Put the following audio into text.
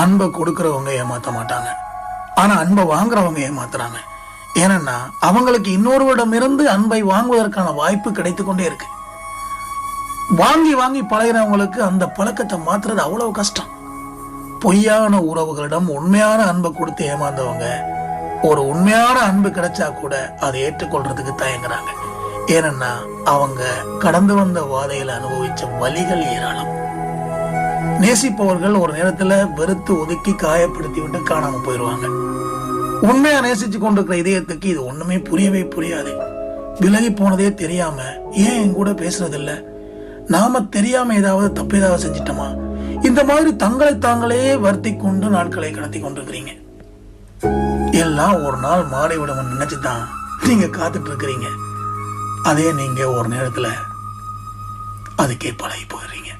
அன்பை கொடுக்கறவங்க ஏமாத்த மாட்டாங்க, ஆனா அன்பை வாங்குறவங்க ஏமாத்துறாங்க. ஏன்னா அவங்களுக்கு இன்னொருவரிடம் இருந்து அன்பை வாங்குவதற்கான வாய்ப்பு கிடைத்து கொண்டே இருக்கு. வாங்கி வாங்கி பழகிறவங்களுக்கு அந்த பழக்கத்தை மாத்துறது அவ்வளவு கஷ்டம். பொய்யான உறவுகளிடம் உண்மையான அன்பை கொடுத்து ஏமாந்தவங்க ஒரு உண்மையான அன்பு கிடைச்சா கூட அதை ஏற்றுக்கொள்றதுக்கு தயங்குறாங்க. ஏன்னா அவங்க கடந்து வந்த வாதையில அனுபவிச்ச வலிகள் ஏராளம். நேசிப்பவர்கள் ஒரு நேரத்துல வெறுத்து ஒதுக்கி காயப்படுத்தி விட்டு காணாம போயிடுவாங்க. உண்மையா நேசிச்சு கொண்டிருக்கிற இதயத்துக்கு இது ஒண்ணுமே புரியவே புரியாது. விலகி போனதே தெரியாம ஏன் என் கூட பேசுறதில்ல, நாம தெரியாம ஏதாவது தப்பு ஏதாவது செஞ்சிட்டோமா, இந்த மாதிரி தங்களை தாங்களே வருத்தி கொண்டு நாட்களை கடத்தி கொண்டிருக்கிறீங்க. எல்லாம் ஒரு நாள் மாறிவிடும் நினைச்சுதான் நீங்க காத்துட்டு இருக்கிறீங்க. அதே நீங்க ஒரு நேரத்துல அதுக்கே பழகி போயிடுறீங்க.